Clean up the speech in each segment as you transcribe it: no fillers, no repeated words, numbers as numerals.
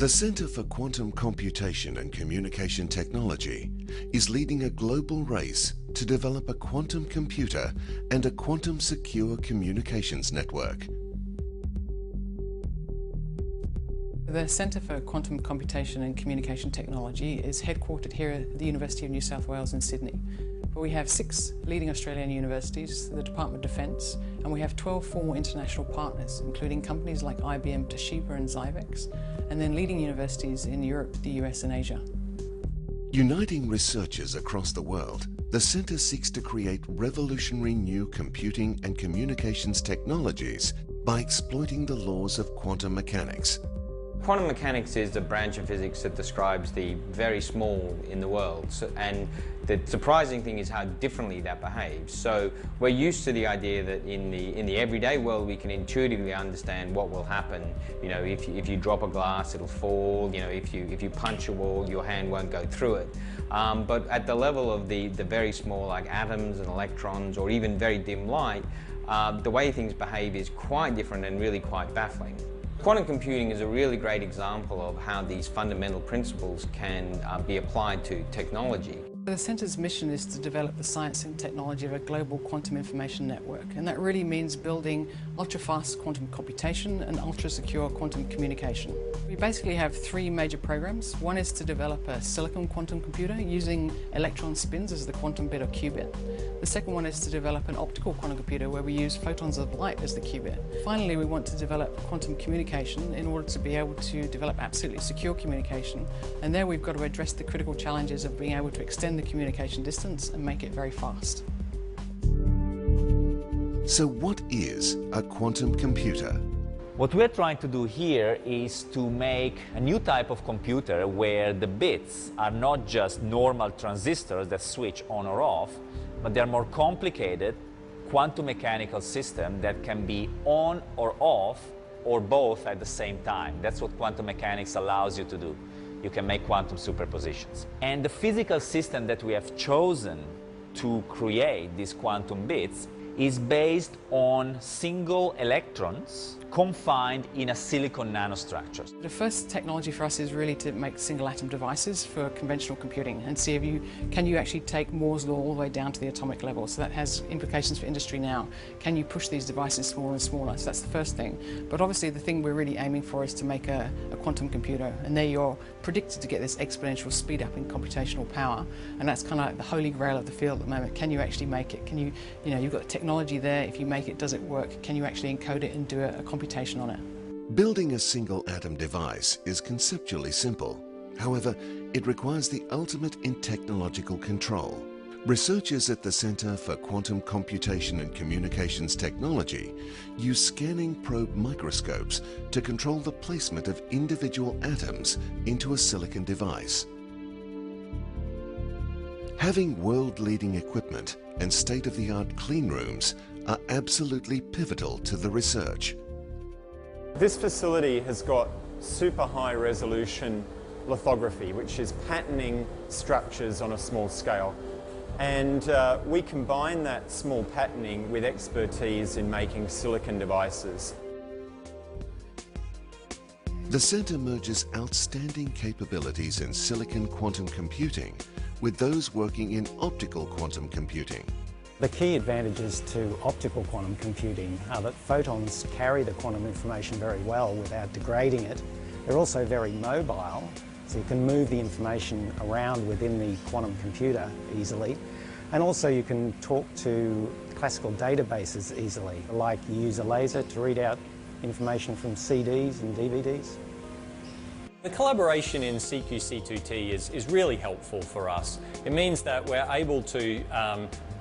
The Center for Quantum Computation and Communication Technology is leading a global race to develop a quantum computer and a quantum secure communications network. The Centre for Quantum Computation and Communication Technology is headquartered here at the University of New South Wales in Sydney. We have 6 leading Australian universities, the Department of Defence, and we have 12 formal international partners, including companies like IBM, Toshiba and Xivex, and then leading universities in Europe, the US and Asia. Uniting researchers across the world, the Centre seeks to create revolutionary new computing and communications technologies by exploiting the laws of quantum mechanics. Quantum mechanics is a branch of physics that describes the very small in the world, and the surprising thing is how differently that behaves. So we're used to the idea that in the everyday world we can intuitively understand what will happen. You know, if you drop a glass, it'll fall. You know, if you punch a wall, your hand won't go through it. But at the level of the very small, like atoms and electrons, or even very dim light, the way things behave is quite different and really quite baffling. Quantum computing is a really great example of how these fundamental principles can be applied to technology. The Centre's mission is to develop the science and technology of a global quantum information network, and that really means building ultra-fast quantum computation and ultra-secure quantum communication. We basically have 3 major programs. One is to develop a silicon quantum computer using electron spins as the quantum bit or qubit. The second one is to develop an optical quantum computer where we use photons of light as the qubit. Finally, we want to develop quantum communication in order to be able to develop absolutely secure communication, and there we've got to address the critical challenges of being able to extend the communication distance and make it very fast. So what is a quantum computer? What we're trying to do here is to make a new type of computer where the bits are not just normal transistors that switch on or off, but they're more complicated quantum mechanical system that can be on or off or both at the same time. That's what quantum mechanics allows you to do. You can make quantum superpositions. And the physical system that we have chosen to create these quantum bits is based on single electrons confined in a silicon nanostructure. The first technology for us is really to make single atom devices for conventional computing and see if can you actually take Moore's law all the way down to the atomic level. So that has implications for industry now. Can you push these devices smaller and smaller? So that's the first thing. But obviously the thing we're really aiming for is to make a quantum computer, and there you're predicted to get this exponential speed up in computational power, and that's kind of like the holy grail of the field at the moment. Can you actually make it? Can you know, you've got the technology there. If you make it, does it work? Can you actually encode it and do a computation on it? Building a single atom device is conceptually simple. However, it requires the ultimate in technological control. Researchers at the Center for Quantum Computation and Communications Technology use scanning probe microscopes to control the placement of individual atoms into a silicon device. Having world-leading equipment and state-of-the-art clean rooms are absolutely pivotal to the research. This facility has got super high resolution lithography, which is patterning structures on a small scale. And we combine that small patterning with expertise in making silicon devices. The Centre merges outstanding capabilities in silicon quantum computing with those working in optical quantum computing. The key advantages to optical quantum computing are that photons carry the quantum information very well without degrading it. They're also very mobile, so you can move the information around within the quantum computer easily. And also you can talk to classical databases easily, like you use a laser to read out information from CDs and DVDs. The collaboration in CQC2T is really helpful for us. It means that we're able to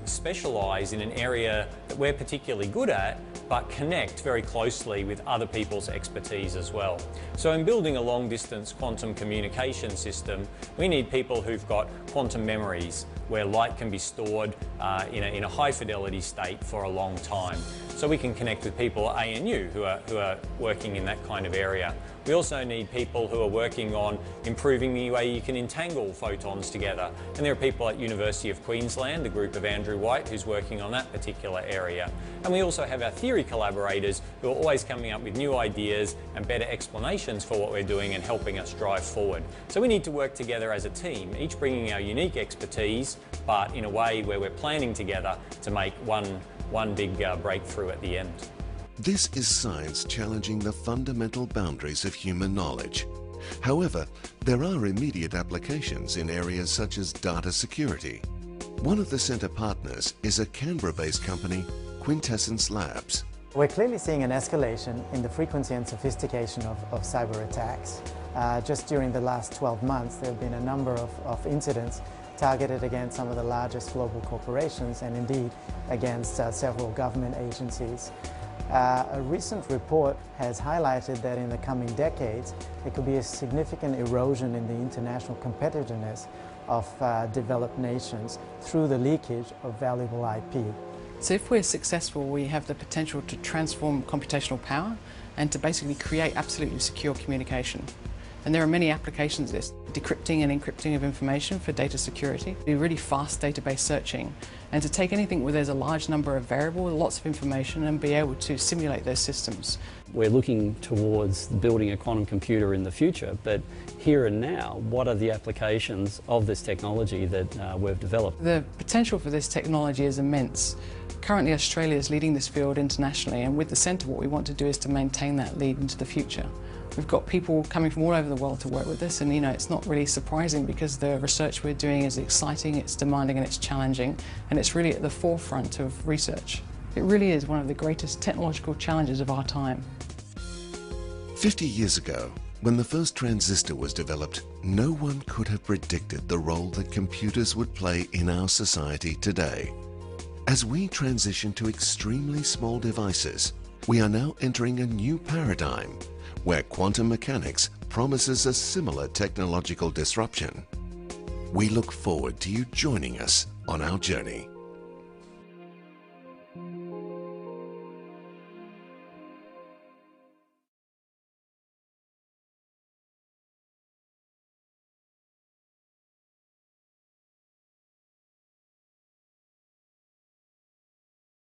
specialise in an area that we're particularly good at, but connect very closely with other people's expertise as well. So in building a long-distance quantum communication system, we need people who've got quantum memories where light can be stored in a high-fidelity state for a long time. so we can connect with people at ANU who are working in that kind of area. We also need people who are working on improving the way you can entangle photons together. And there are people at University of Queensland, the group of Andrew White, who's working on that particular area. And we also have our theory collaborators who are always coming up with new ideas and better explanations for what we're doing and helping us drive forward. So we need to work together as a team, each bringing our unique expertise, but in a way where we're planning together to make one big breakthrough at the end. This is science challenging the fundamental boundaries of human knowledge. However, there are immediate applications in areas such as data security. One of the centre partners is a Canberra-based company, Quintessence Labs. We're clearly seeing an escalation in the frequency and sophistication of cyber attacks. Just during the last 12 months, there have been a number of incidents targeted against some of the largest global corporations and indeed against several government agencies. A recent report has highlighted that in the coming decades, there could be a significant erosion in the international competitiveness of developed nations through the leakage of valuable IP. So if we're successful, we have the potential to transform computational power and to basically create absolutely secure communication. And there are many applications of this: decrypting and encrypting of information for data security, really fast database searching, and to take anything where there's a large number of variables, lots of information, and be able to simulate those systems. We're looking towards building a quantum computer in the future, but here and now, what are the applications of this technology that we've developed? The potential for this technology is immense. Currently, Australia is leading this field internationally, and with the centre, what we want to do is to maintain that lead into the future. We've got people coming from all over the world to work with us, and it's not really surprising because the research we're doing is exciting, it's demanding and it's challenging, and it's really at the forefront of research. It really is one of the greatest technological challenges of our time. 50 years ago, when the first transistor was developed, no one could have predicted the role that computers would play in our society today. As we transition to extremely small devices, we are now entering a new paradigm where quantum mechanics promises a similar technological disruption. We look forward to you joining us on our journey.